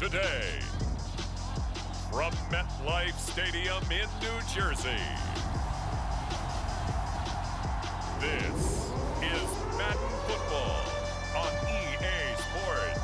today, from MetLife Stadium in New Jersey, this is Madden Football on EA Sports.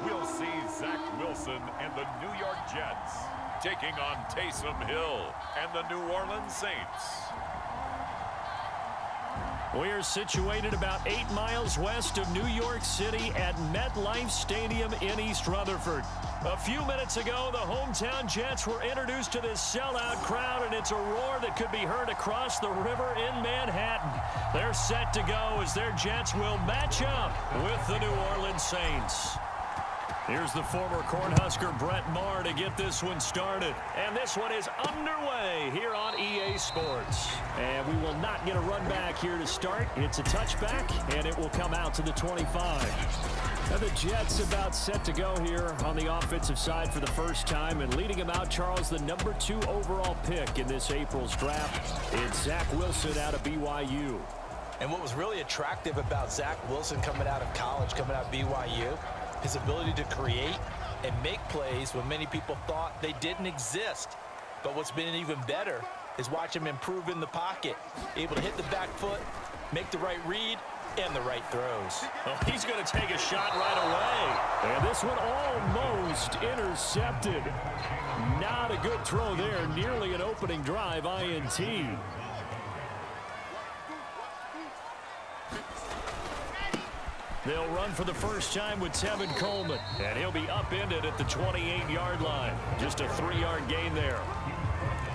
We'll see Zach Wilson and the New York Jets taking on Taysom Hill and the New Orleans Saints. We are situated about 8 miles west of New York City at MetLife Stadium in East Rutherford. A few minutes ago, the hometown Jets were introduced to this sellout crowd, and it's a roar that could be heard across the river in Manhattan. They're set to go as their Jets will match up with the New Orleans Saints. Here's the former Cornhusker Brett Maher to get this one started. And this one is underway here on EA Sports. And we will not get a run back here to start. It's a touchback, and it will come out to the 25. Now the Jets about set to go here on the offensive side for the first time. And leading them out, Charles, the number 2 overall pick in this April's draft. It's Zach Wilson out of BYU. And what was really attractive about Zach Wilson coming out of college, coming out of BYU, his ability to create and make plays when many people thought they didn't exist. But what's been even better is watch him improve in the pocket, able to hit the back foot, make the right read, and the right throws. Oh, he's going to take a shot right away. And this one almost intercepted. Not a good throw there. Nearly an opening drive INT. They'll run for the first time with Tevin Coleman, and he'll be upended at the 28-yard line. Just a 3-yard gain there.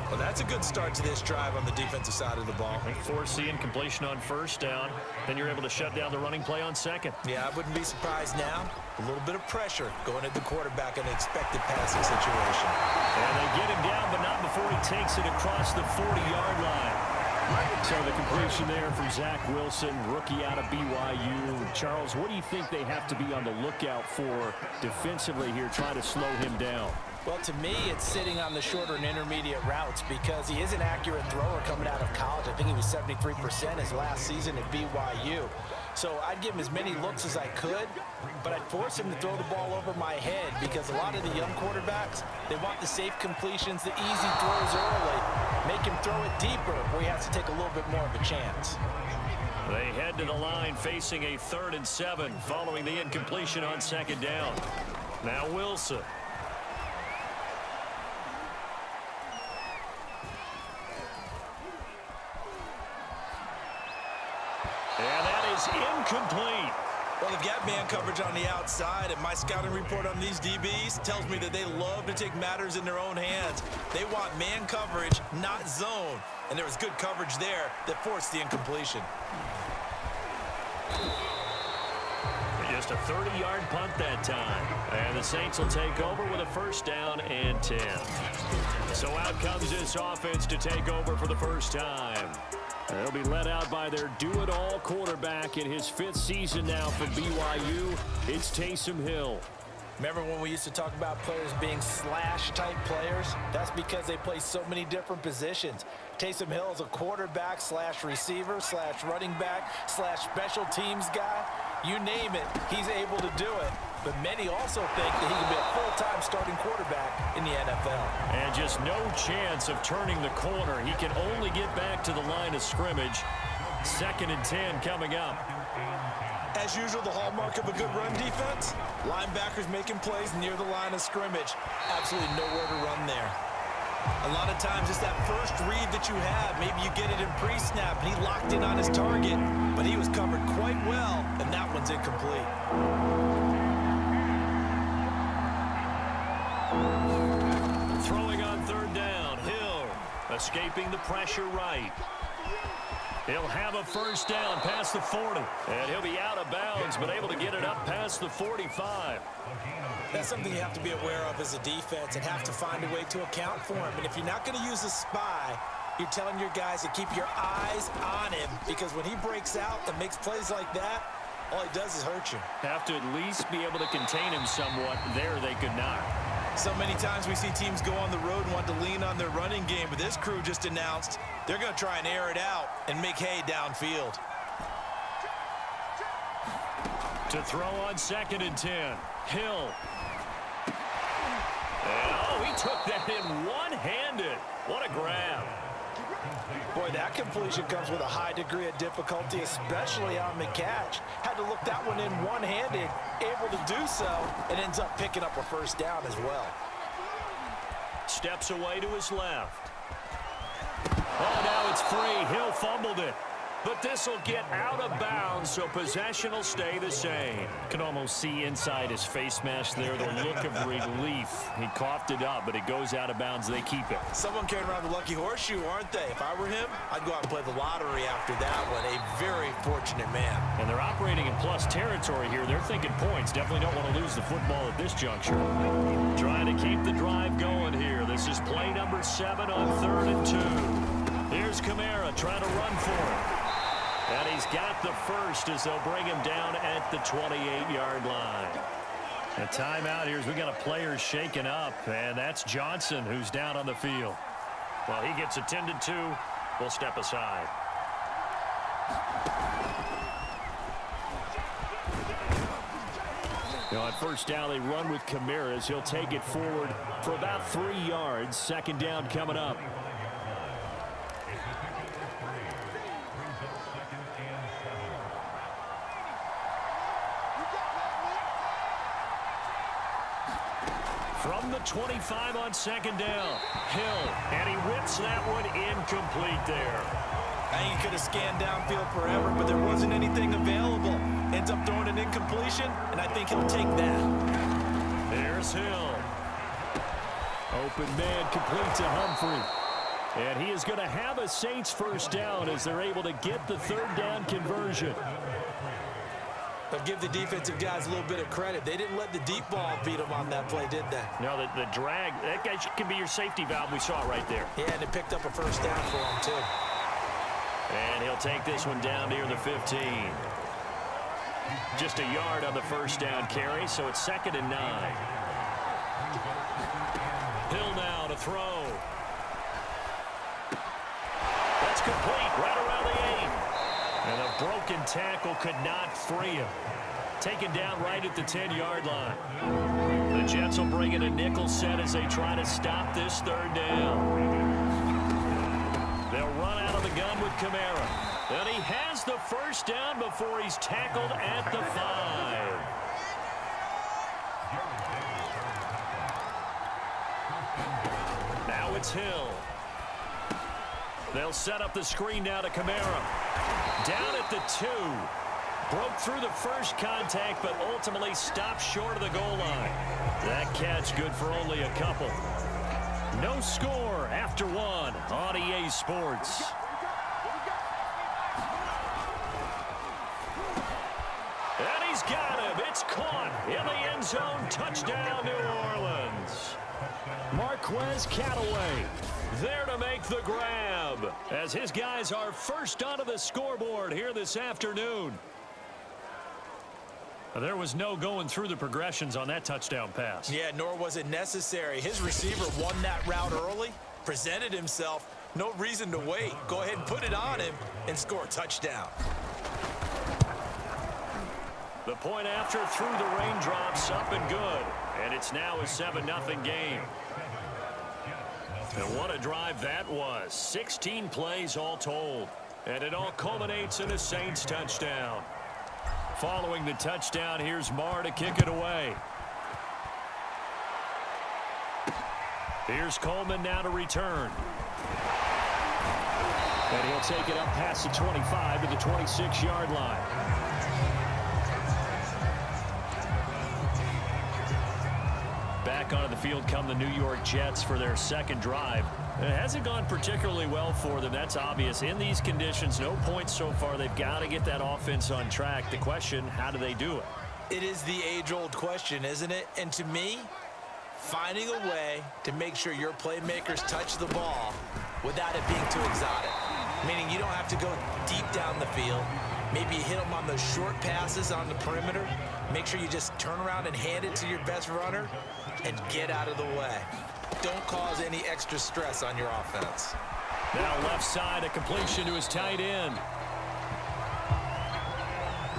Well, that's a good start to this drive on the defensive side of the ball. They force the incompletion on first down. Then you're able to shut down the running play on second. Yeah, I wouldn't be surprised now. A little bit of pressure going at the quarterback in an expected passing situation. And they get him down, but not before he takes it across the 40-yard line. So the completion there from Zach Wilson, rookie out of BYU. Charles, what do you think they have to be on the lookout for defensively here, trying to slow him down? Well, to me, it's sitting on the shorter and intermediate routes because he is an accurate thrower coming out of college. I think he was 73% his last season at BYU. So I'd give him as many looks as I could, but I'd force him to throw the ball over my head because a lot of the young quarterbacks, they want the safe completions, the easy throws early, make him throw it deeper where he has to take a little bit more of a chance. They head to the line facing a 3rd and 7 following the incompletion on second down. Now Wilson. And that is incomplete. Well, they've got man coverage on the outside, and my scouting report on these DBs tells me that they love to take matters in their own hands. They want man coverage, not zone. And there was good coverage there that forced the incompletion. Just a 30-yard punt that time. And the Saints will take over with a first down and 10. So out comes this offense to take over for the first time. They'll be led out by their do-it-all quarterback in his 5th season now for BYU. It's Taysom Hill. Remember when we used to talk about players being slash-type players? That's because they play so many different positions. Taysom Hill is a quarterback slash receiver slash running back slash special teams guy. You name it, he's able to do it. But many also think that he can be a full-time starting quarterback in the NFL. And just no chance of turning the corner. He can only get back to the line of scrimmage. 2nd and 10 coming up. As usual, the hallmark of a good run defense, linebackers making plays near the line of scrimmage. Absolutely nowhere to run there. A lot of times it's that first read that you have. Maybe you get it in pre-snap, and he locked in on his target, but he was covered quite well, and that one's incomplete. Throwing on 3rd down, Hill escaping the pressure right. He'll have a first down past the 40. And he'll be out of bounds, but able to get it up past the 45. That's something you have to be aware of as a defense and have to find a way to account for him. And if you're not going to use a spy, You're telling your guys to keep your eyes on him because when he breaks out and makes plays like that, all he does is hurt you. Have to at least be able to contain him somewhat. There they could not. So many times we see teams go on the road and want to lean on their running game, but this crew just announced they're going to try and air it out and make hay downfield. To throw on 2nd and 10. Hill. Oh, he took that in one-handed. What a grab. Boy, that completion comes with a high degree of difficulty, especially on the catch. Had to look that one in one-handed, able to do so, and ends up picking up a first down as well. Steps away to his left. Oh, now it's free. Hill fumbled it. But this will get out of bounds, so possession will stay the same. Can almost see inside his face mask there the look of relief. He coughed it up, but it goes out of bounds. They keep it. Someone carrying around the lucky horseshoe, aren't they? If I were him, I'd go out and play the lottery after that one. A very fortunate man. And they're operating in plus territory here. They're thinking points. Definitely don't want to lose the football at this juncture. Trying to keep the drive going here. This is play number 7 on 3rd and 2. Here's Kamara trying to run for it. And he's got the first as they'll bring him down at the 28-yard line. A timeout here as we got a player shaken up, and that's Johnson who's down on the field. Well, he gets attended to. We'll step aside. On 1st down, they run with Kamara as he'll take it forward for about 3 yards. 2nd down coming up. From the 25 on 2nd down. Hill, and he whips that one incomplete there. I think he could have scanned downfield forever, but there wasn't anything available. Ends up throwing an incompletion, and I think he'll take that. There's Hill. Open man complete to Humphrey. And he is going to have a Saints first down as they're able to get the 3rd down conversion. But give the defensive guys a little bit of credit. They didn't let the deep ball beat them on that play, did they? No, the drag, that guy can be your safety valve. We saw it right there. Yeah, and it picked up a first down for him, too. And he'll take this one down near the 15. Just a yard on the 1st down carry, so it's 2nd and 9. Hill now to throw. That's complete, right around the 8. And a broken tackle could not free him. Taken down right at the 10-yard line. The Jets will bring in a nickel set as they try to stop this 3rd down. They'll run out of the gun with Kamara. And he has the first down before he's tackled at the 5. Now it's Hill. They'll set up the screen now to Kamara. Down at the 2. Broke through the first contact, but ultimately stopped short of the goal line. That catch good for only a couple. No score after 1 on EA Sports. And he's got him. It's caught in the end zone. Touchdown, New Orleans. Marquez Callaway there to make the grab as his guys are first onto the scoreboard here this afternoon. There was no going through the progressions on that touchdown pass. Yeah, nor was it necessary. His receiver won that route early, presented himself. No reason to wait. Go ahead and put it on him and score a touchdown. The point after through the raindrops, up and good. And it's now a 7-0 game. And what a drive that was. 16 plays all told. And it all culminates in a Saints touchdown. Following the touchdown, here's Marr to kick it away. Here's Coleman now to return. And he'll take it up past the 25 to the 26-yard line. Back onto the field come the New York Jets for their 2nd drive. It hasn't gone particularly well for them. That's obvious. In these conditions, no points so far. They've got to get that offense on track. The question, how do they do it? It is the age-old question, isn't it? And to me, finding a way to make sure your playmakers touch the ball without it being too exotic. Meaning you don't have to go deep down the field. Maybe you hit them on those short passes on the perimeter. Make sure you just turn around and hand it to your best runner and get out of the way. Don't cause any extra stress on your offense. Now left side, a completion to his tight end.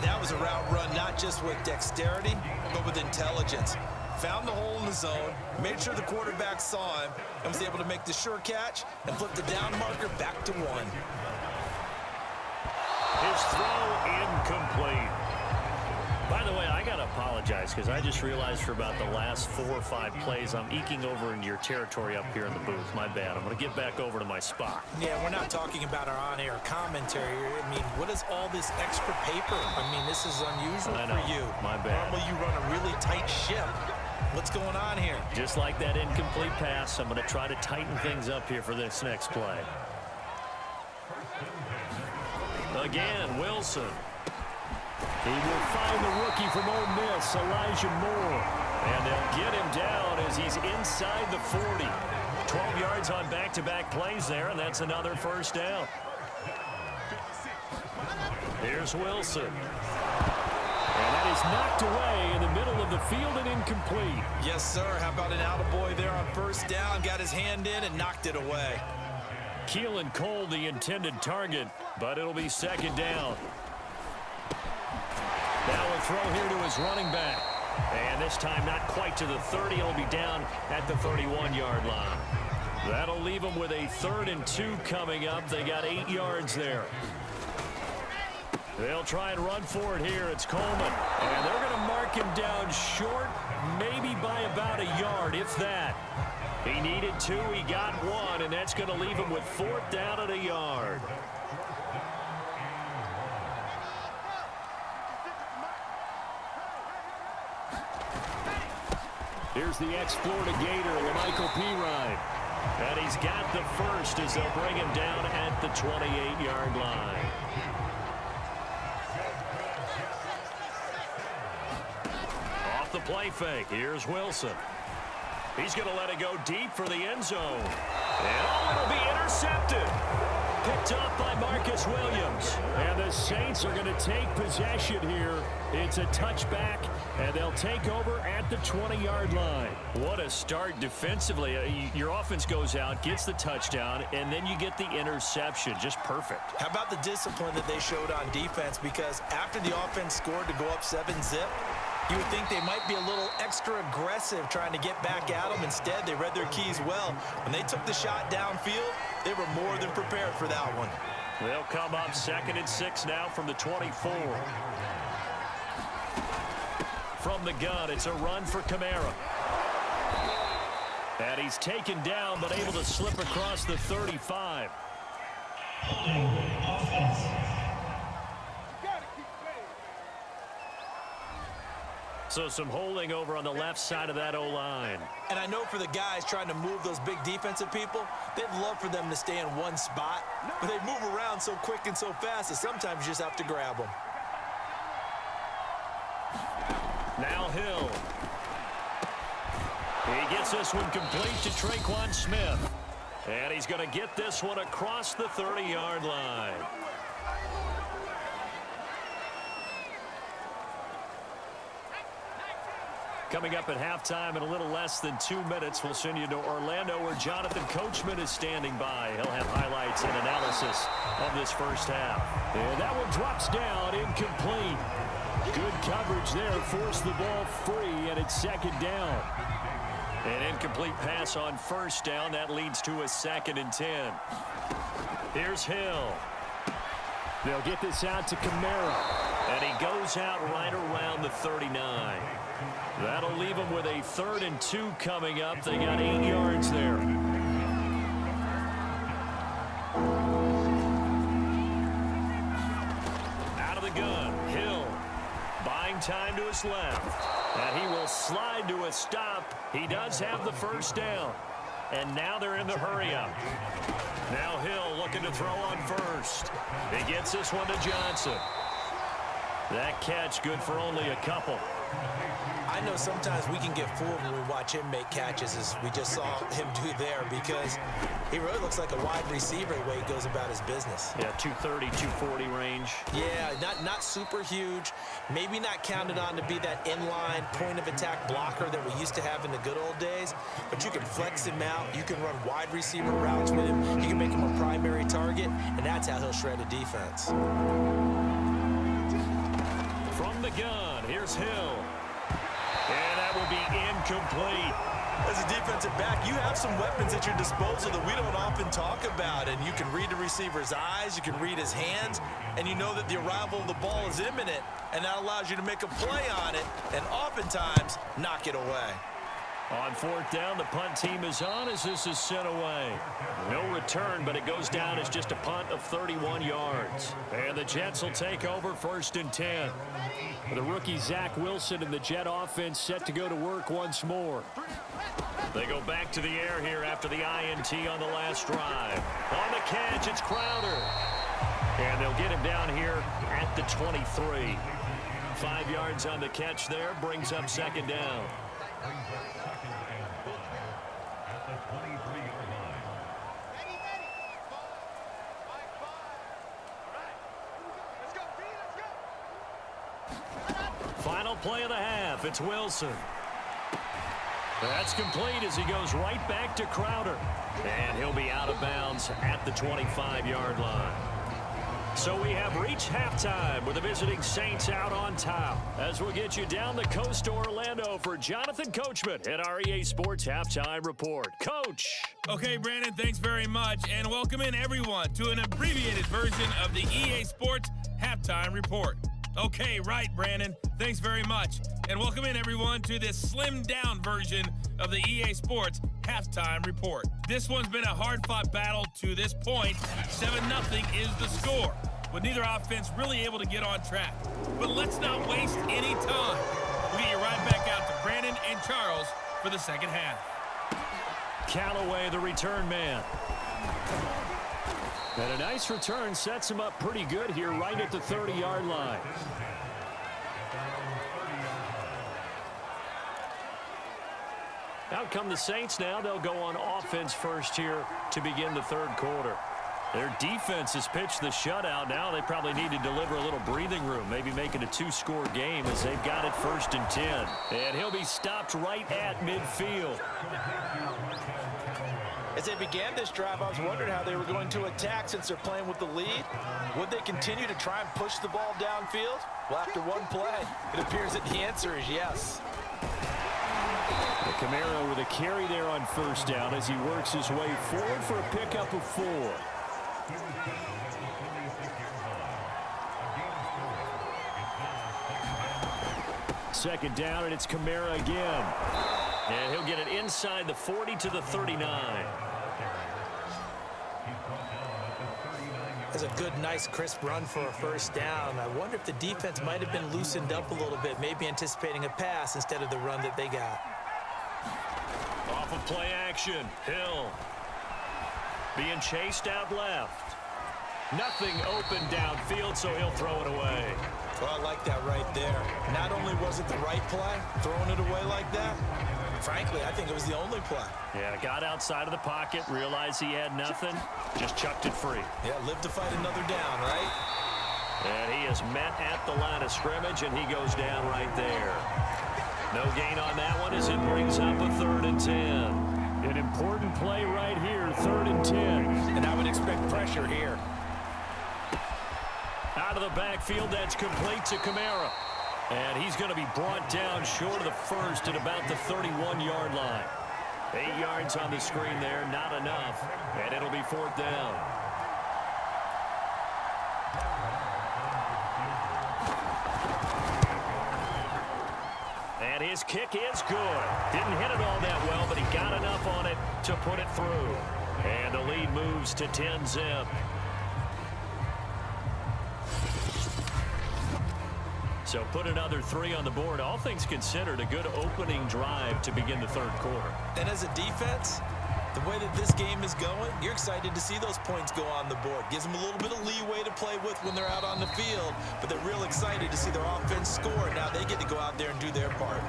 That was a route run not just with dexterity, but with intelligence. Found the hole in the zone, made sure the quarterback saw him, and was able to make the sure catch and flip the down marker back to 1. His throw incomplete. By the way, I got to apologize because I just realized for about the last 4 or 5 plays, I'm eking over into your territory up here in the booth. My bad. I'm going to get back over to my spot. Yeah, we're not talking about our on-air commentary. I mean, what is all this extra paper? I mean, this is unusual for you. My bad. Normally you run a really tight ship. What's going on here? Just like that incomplete pass, I'm going to try to tighten things up here for this next play. Again, Wilson. He will find the rookie from Ole Miss, Elijah Moore. And they'll get him down as he's inside the 40. 12 yards on back-to-back plays there, and that's another first down. Here's Wilson. And that is knocked away in the middle of the field and incomplete. Yes, sir. How about an attaboy there on first down? Got his hand in and knocked it away. Keelan Cole, the intended target, but it'll be second down. Now a throw here to his running back. And this time not quite to the 30. He'll be down at the 31-yard line. That'll leave him with a 3rd and 2 coming up. They got 8 yards there. They'll try and run for it here. It's Coleman. And they're going to mark him down short, maybe by about a yard, if that. He needed 2. He got 1, and that's going to leave him with 4th down at a yard. Here's the ex-Florida Gator, LaMichael Pirine. And he's got the first as they'll bring him down at the 28-yard line. Off the play fake, here's Wilson. He's going to let it go deep for the end zone. And it'll be intercepted. Picked up by Marcus Williams. And the Saints are going to take possession here. It's a touchback, and they'll take over at the 20-yard line. What a start defensively. Your offense goes out, gets the touchdown, and then you get the interception. Just perfect. How about the discipline that they showed on defense? Because after the offense scored to go up 7-zip, you would think they might be a little extra aggressive trying to get back at them. Instead, they read their keys well. When they took the shot downfield, they were more than prepared for that one. They'll come up 2nd and 6 now from the 24. From the gun, it's a run for Kamara. And he's taken down, but able to slip across the 35. So some holding over on the left side of that O-line. And I know for the guys trying to move those big defensive people, they'd love for them to stay in one spot, but they move around so quick and so fast that sometimes you just have to grab them. Now Hill. He gets this one complete to Traquan Smith. And he's going to get this one across the 30-yard line. Coming up at halftime in a little less than 2 minutes, we'll send you to Orlando where Jonathan Coachman is standing by. He'll have highlights and analysis of this first half. And that one drops down, incomplete. Good coverage there, forced the ball free, and it's second down. An incomplete pass on first down. That leads to a 2nd and 10. Here's Hill. They'll get this out to Kamara. And he goes out right around the 39. That'll leave them with a 3rd and 2 coming up. They got 8 yards there. Out of the gun, Hill. Buying time to his left. And he will slide to a stop. He does have the first down. And now they're in the hurry-up. Now Hill looking to throw on first. He gets this one to Johnson. That catch good for only a couple. I know sometimes we can get fooled when we watch him make catches, as we just saw him do there, because he really looks like a wide receiver the way he goes about his business. Yeah, 230, 240 range. Yeah, not super huge. Maybe not counted on to be that inline point-of-attack blocker that we used to have in the good old days, but you can flex him out. You can run wide receiver routes with him. You can make him a primary target, and that's how he'll shred a defense. From the gun, here's Hill. And that will be incomplete. As a defensive back, you have some weapons at your disposal that we don't often talk about, and you can read the receiver's eyes, you can read his hands, and you know that the arrival of the ball is imminent, and that allows you to make a play on it, and oftentimes knock it away. On fourth down, the punt team is on as this is sent away. No return, but it goes down as just a punt of 31 yards. And the Jets will take over 1st and 10. The rookie Zach Wilson and the Jet offense set to go to work once more. They go back to the air here after the INT on the last drive. On the catch, it's Crowder. And they'll get him down here at the 23. 5 yards on the catch there, brings up 2nd down. Final play of the half. It's Wilson. That's complete as he goes right back to Crowder. And he'll be out of bounds at the 25-yard line. So we have reached halftime with the visiting Saints out on top. As we'll get you down the coast to Orlando for Jonathan Coachman at our EA Sports Halftime Report. Coach. Okay, Brandon, thanks very much. And welcome in, everyone, to an abbreviated version of the EA Sports Halftime Report. Okay, right, Brandon. Thanks very much. And welcome in, everyone, to this slimmed-down version of the EA Sports Halftime Report. This one's been a hard-fought battle to this point. 7-0 is the score, with neither offense really able to get on track. But let's not waste any time. We'll get you right back out to Brandon and Charles for the second half. Callaway, the return man. And a nice return sets him up pretty good here right at the 30-yard line. Out come the Saints now. They'll go on offense first here to begin the 3rd quarter. Their defense has pitched the shutout. Now they probably need to deliver a little breathing room, maybe make it a 2-score game as they've got it 1st and 10. And he'll be stopped right at midfield. As they began this drive, I was wondering how they were going to attack since they're playing with the lead. Would they continue to try and push the ball downfield? Well, after one play, it appears that the answer is yes. Camaro with a carry there on 1st down as he works his way forward for a pickup of 4. Second down, and it's Camaro again. And he'll get it inside the 40 to the 39. That's a good, nice, crisp run for a 1st down. I wonder if the defense might have been loosened up a little bit, maybe anticipating a pass instead of the run that they got. Off of play action, Hill. Being chased out left. Nothing open downfield, so he'll throw it away. Well, I like that right there. Not only was it the right play, throwing it away like that, frankly, I think it was the only play. Yeah, got outside of the pocket, realized he had nothing, just chucked it free. Yeah, live to fight another down, right? And he is met at the line of scrimmage, and he goes down right there. No gain on that one as it brings up a 3rd and 10. An important play right here, 3rd and 10. And I would expect pressure here. Out of the backfield, that's complete to Camaro. And he's going to be brought down short of the 1st at about the 31-yard line. 8 yards on the screen there, not enough. And it'll be 4th down. And his kick is good. Didn't hit it all that well, but he got enough on it to put it through. And the lead moves to 10-zip. So put another 3 on the board. All things considered, a good opening drive to begin the 3rd quarter. And as a defense, The way that this game is going, you're excited to see those points go on the board. Gives them a little bit of leeway to play with when they're out on the field, but they're real excited to see their offense score. Now they get to go out there and do their part.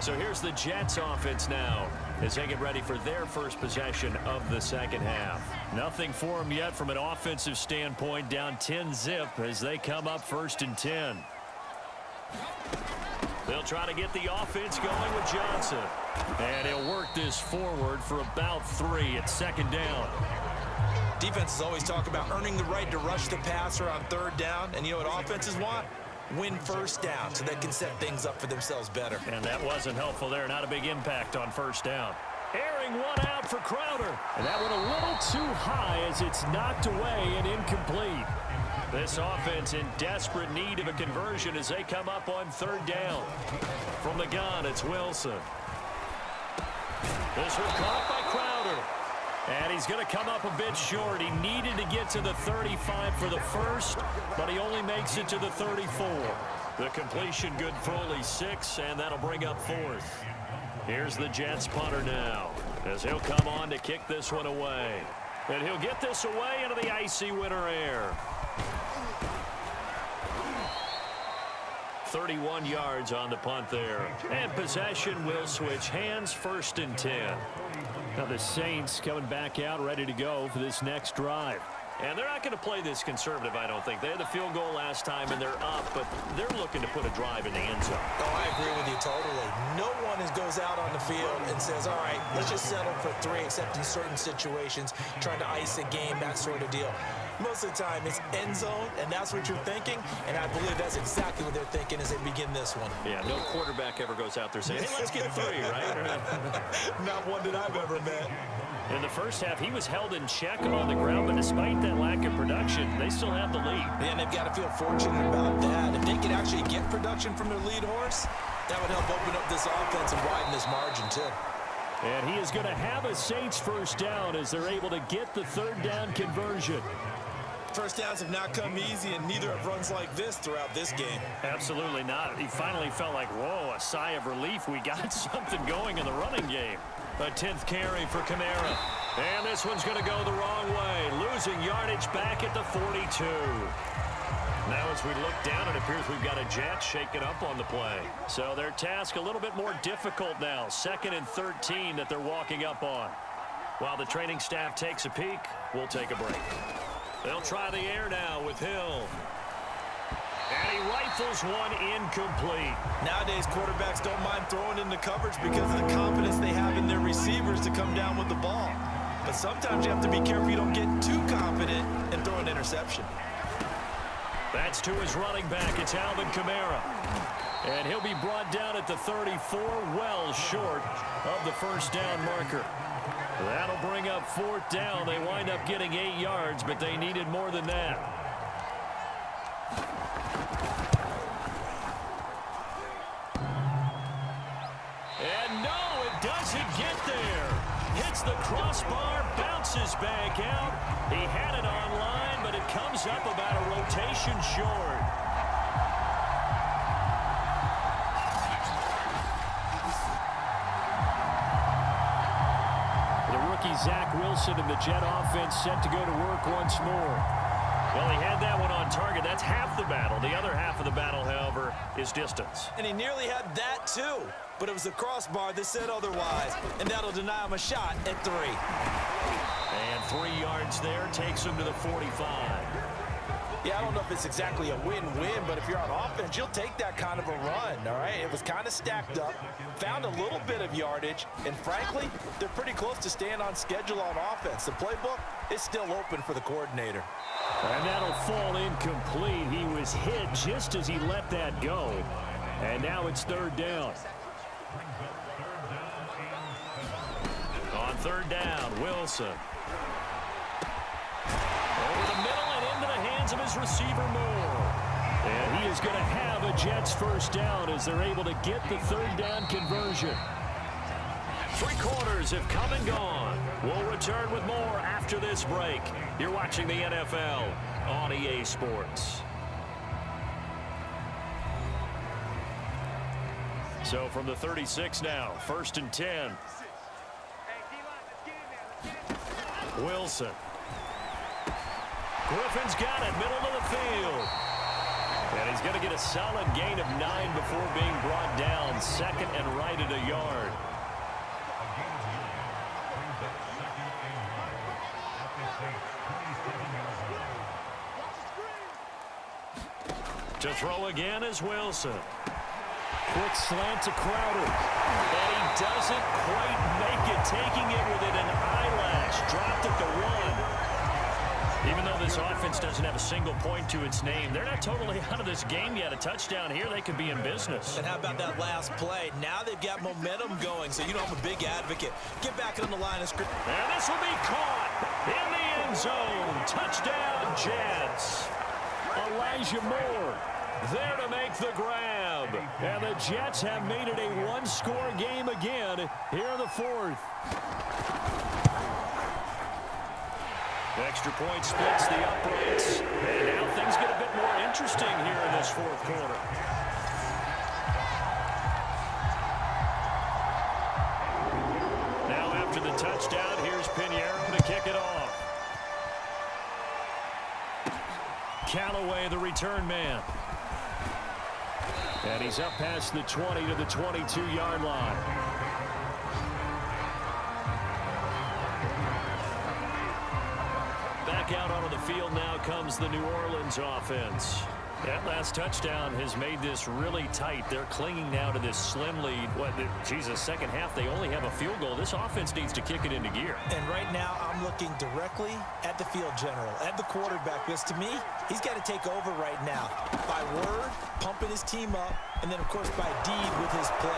So here's the Jets offense now as they get ready for their first possession of the second half. Nothing for them yet from an offensive standpoint, down 10-zip as they come up 1st and 10. They'll try to get the offense going with Johnson. And he'll work this forward for about 3 at 2nd down. Defenses always talk about earning the right to rush the passer on 3rd down. And you know what offenses want? Win 1st down so they can set things up for themselves better. And that wasn't helpful there. Not a big impact on 1st down. Airing one out for Crowder. And that went a little too high as it's knocked away and incomplete. This offense in desperate need of a conversion as they come up on 3rd down. From the gun, it's Wilson. This one caught by Crowder. And he's going to come up a bit short. He needed to get to the 35 for the first, but he only makes it to the 34. The completion good for only 6, and that'll bring up 4th. Here's the Jets punter now as he'll come on to kick this one away. And he'll get this away into the icy winter air. 31 yards on the punt there. And possession will switch hands, 1st and 10. Now the Saints coming back out ready to go for this next drive. And they're not going to play this conservative, I don't think. They had the field goal last time, and they're up, but they're looking to put a drive in the end zone. Oh, I agree with you totally. No one goes out on the field and says, all right, let's just settle for 3, except in certain situations, trying to ice a game, that sort of deal. Most of the time, it's end zone, and that's what you're thinking, and I believe that's exactly what they're thinking as they begin this one. Yeah, no quarterback ever goes out there saying, hey, let's get 3, right? Not one that I've ever met. In the first half, he was held in check on the ground, but despite that lack of production, they still have the lead. And they've got to feel fortunate about that. If they could actually get production from their lead horse, that would help open up this offense and widen this margin, too. And he is going to have a Saints 1st down as they're able to get the 3rd down conversion. First downs have not come easy, and neither have runs like this throughout this game. Absolutely not. He finally felt like, whoa, a sigh of relief. We got something going in the running game. A 10th carry for Kamara. And this one's going to go the wrong way. Losing yardage back at the 42. Now as we look down, it appears we've got a Jets shaking up on the play. So their task a little bit more difficult now. 2nd and 13 that they're walking up on. While the training staff takes a peek, we'll take a break. They'll try the air now with Hill. And he rifles one incomplete. Nowadays, quarterbacks don't mind throwing into coverage because of the confidence they have in their receivers to come down with the ball. But sometimes you have to be careful you don't get too confident and throw an interception. That's to his running back. It's Alvin Kamara. And he'll be brought down at the 34, well short of the 1st down marker. That'll bring up 4th down. They wind up getting 8 yards, but they needed more than that. And no, it doesn't get there. Hits the crossbar, bounces back out. He had it online, but it comes up about a rotation short. Zach Wilson and the Jet offense set to go to work once more. Well, he had that one on target. That's half the battle. The other half of the battle, however, is distance. And he nearly had that, too. But it was the crossbar that said otherwise. And that'll deny him a shot at 3. And 3 yards there takes him to the 45. Yeah, I don't know if it's exactly a win-win, but if you're on offense, you'll take that kind of a run, all right? It was kind of stacked up, found a little bit of yardage, and frankly, they're pretty close to staying on schedule on offense. The playbook is still open for the coordinator. And that'll fall incomplete. He was hit just as he let that go. And now it's 3rd down. On 3rd down, Wilson. Over the middle and into the hands of his receiver, Moore. And he is going to have a Jets 1st down as they're able to get the 3rd down conversion. 3 quarters have come and gone. We'll return with more after this break. You're watching the NFL on EA Sports. So from the 36 now, 1st and 10. Wilson. Griffin's got it, middle of the field. And he's going to get a solid gain of 9 before being brought down. Second and right at a yard. To throw again is Wilson. Quick slant to Crowder. And he doesn't quite make it, taking it within an eyelash. Dropped it to 1. Even though this offense doesn't have a single point to its name, they're not totally out of this game yet. A touchdown here, they could be in business. And how about that last play? Now they've got momentum going, so you know I'm a big advocate. Get back on the line of scrimmage. And this will be caught in the end zone. Touchdown, Jets. Elijah Moore there to make the grab. And the Jets have made it a one-score game again here in the fourth. Extra point splits the uprights. And now things get a bit more interesting here in this fourth quarter. Now after the touchdown, here's Pinheiro to kick it off. Callaway, the return man. And he's up past the 20 to the 22-yard line. Back out onto the field now comes the New Orleans offense. That last touchdown has made this really tight. They're clinging now to this slim lead. Second half, they only have a field goal. This offense needs to kick it into gear. And right now, I'm looking directly at the field general, at the quarterback, because to me, he's got to take over right now. By word, pumping his team up, and then, of course, by deed with his play.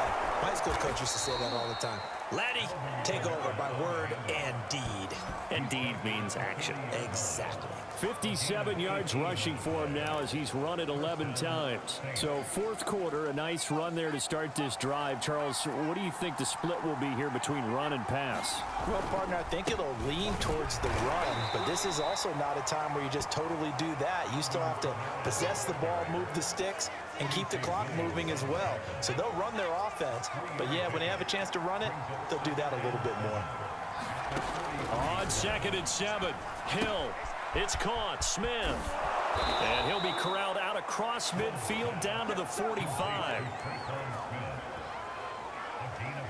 My high school coach used to say that all the time. Laddie, take over by word and deed. And deed means action. Exactly. 57 yards rushing for him now as he's run it 11 times. So fourth quarter, a nice run there to start this drive. Charles, what do you think the split will be here between run and pass? Well, partner, I think it'll lean towards the run, but this is also not a time where you just totally do that. You still have to possess the ball, move the sticks, and keep the clock moving as well. So they'll run their offense, but yeah, when they have a chance to run it, they'll do that a little bit more. On 2nd and 7, Hill. It's caught, Smith. And he'll be corralled out across midfield down to the 45.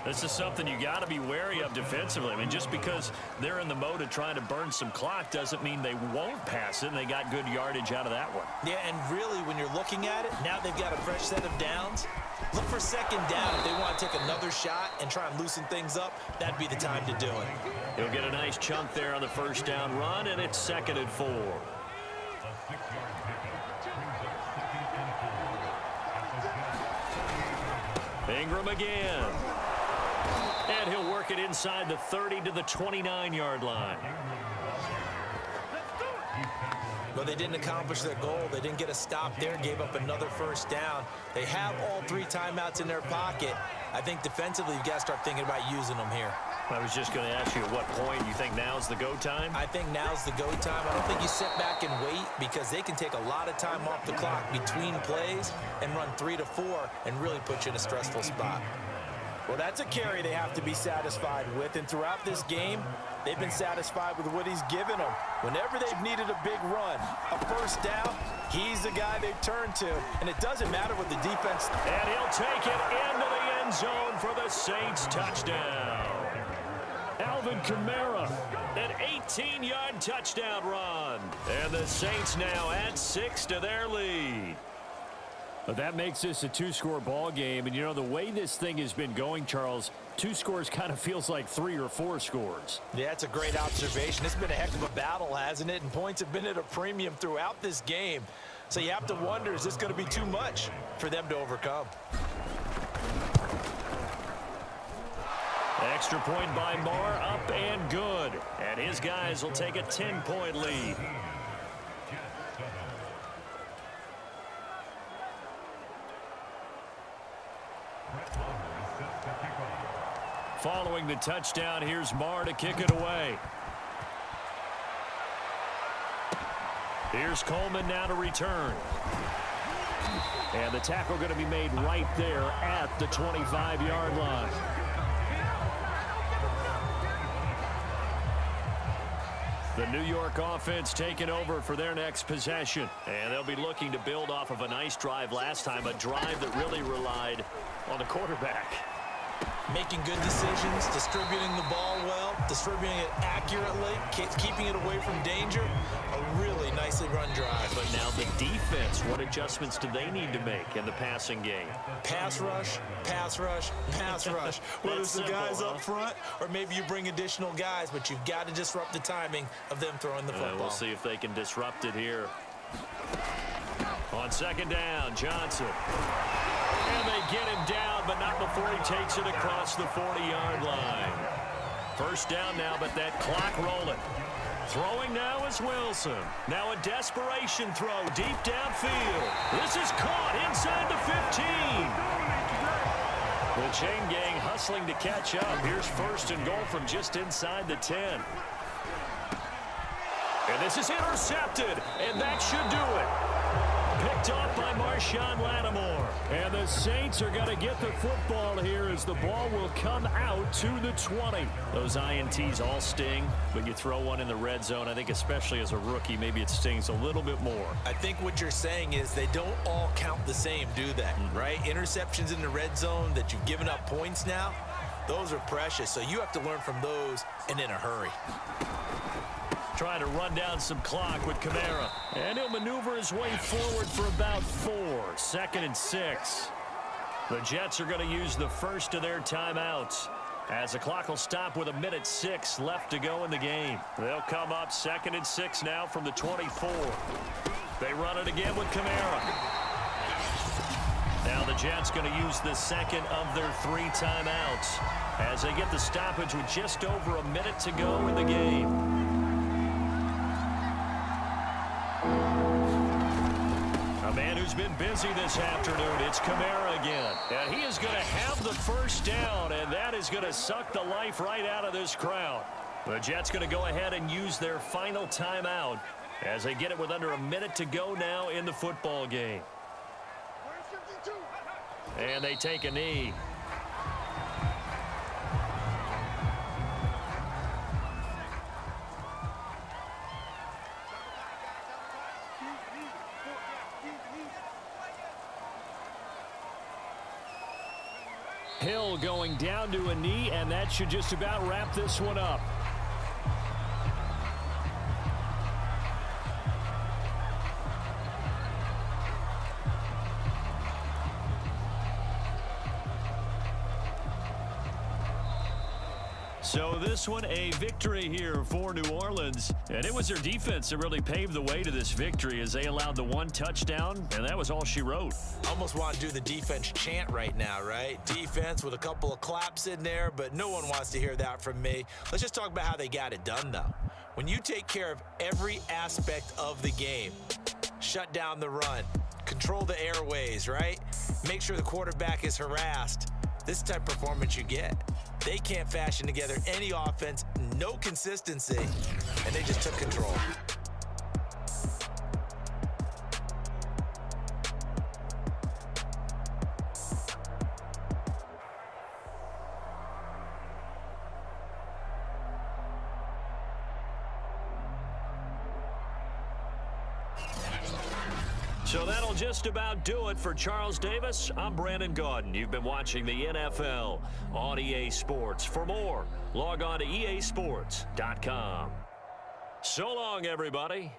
This is something you got to be wary of defensively. I mean, just because they're in the mode of trying to burn some clock doesn't mean they won't pass it, and they got good yardage out of that one. Yeah, and really, when you're looking at it, now they've got a fresh set of downs. Look for second down. If they want to take another shot and try and loosen things up, that'd be the time to do it. He'll get a nice chunk there on the first down run, and it's 2nd and 4. Ingram again. And he'll work it inside the 30 to the 29-yard line. Well, they didn't accomplish their goal. They didn't get a stop there, gave up another first down. They have all 3 timeouts in their pocket. I think defensively, you've got to start thinking about using them here. I was just going to ask you at what point you think now's the go time? I think now's the go time. I don't think you sit back and wait because they can take a lot of time off the clock between plays and run 3 to 4 and really put you in a stressful spot. Well, that's a carry they have to be satisfied with, and throughout this game, they've been satisfied with what he's given them. Whenever they've needed a big run, a first down, he's the guy they've turned to, and it doesn't matter what the defense... And he'll take it into the end zone for the Saints touchdown. Alvin Kamara, an 18-yard touchdown run. And the Saints now add 6 to their lead. But that makes this a 2-score ball game. And, you know, the way this thing has been going, Charles, 2 scores kind of feels like 3 or 4 scores. Yeah, it's a great observation. It's been a heck of a battle, hasn't it? And points have been at a premium throughout this game. So you have to wonder, is this going to be too much for them to overcome? Extra point by Marr, up and good. And his guys will take a 10-point lead. Following the touchdown, here's Marr to kick it away. Here's Coleman now to return. And the tackle going to be made right there at the 25-yard line. The New York offense taking over for their next possession. And they'll be looking to build off of a nice drive last time, a drive that really relied on the quarterback. Making good decisions, distributing the ball well, distributing it accurately, keeping it away from danger. A really nicely run drive. But now the defense, what adjustments do they need to make in the passing game? Pass rush, pass rush, pass rush. Whether it's the guys up front or maybe you bring additional guys, but you've got to disrupt the timing of them throwing the football. We'll see if they can disrupt it here. On second down, Johnson. And they get him down, but not before he takes it across the 40-yard line. First down now, but that clock rolling. Throwing now is Wilson. Now a desperation throw deep downfield. This is caught inside the 15. The chain gang hustling to catch up. Here's first and goal from just inside the 10. And this is intercepted, and that should do it. Picked off by Marshawn Lattimore. And the Saints are going to get the football here as the ball will come out to the 20. Those INTs all sting, but you throw one in the red zone, I think especially as a rookie, maybe it stings a little bit more. I think what you're saying is they don't all count the same, do they? Right? Interceptions in the red zone that you've given up points now, those are precious. So you have to learn from those and in a hurry. Trying to run down some clock with Kamara. And he'll maneuver his way forward for about 4. 2nd and 6. The Jets are going to use the first of their timeouts as the clock will stop with 1:06 left to go in the game. They'll come up 2nd and 6 now from the 24. They run it again with Kamara. Now the Jets going to use the second of their 3 timeouts as they get the stoppage with just over 1 minute to go in the game. A man who's been busy this afternoon, it's Kamara again. And he is going to have the first down, and that is going to suck the life right out of this crowd. The Jets going to go ahead and use their final timeout as they get it with under 1 minute to go now in the football game. And they take a knee. Hill going down to a knee, and that should just about wrap this one up. So this one a victory here for New Orleans. And it was their defense that really paved the way to this victory as they allowed the 1 touchdown, and that was all she wrote. Almost want to do the defense chant right now, right? Defense with a couple of claps in there, but no one wants to hear that from me. Let's just talk about how they got it done, though. When you take care of every aspect of the game, shut down the run, control the airways, right? Make sure the quarterback is harassed. This type of performance you get. They can't fashion together any offense, no consistency, and they just took control. So that'll just about do it for Charles Davis. I'm Brandon Gaudin. You've been watching the NFL on EA Sports. For more, log on to easports.com. So long, everybody.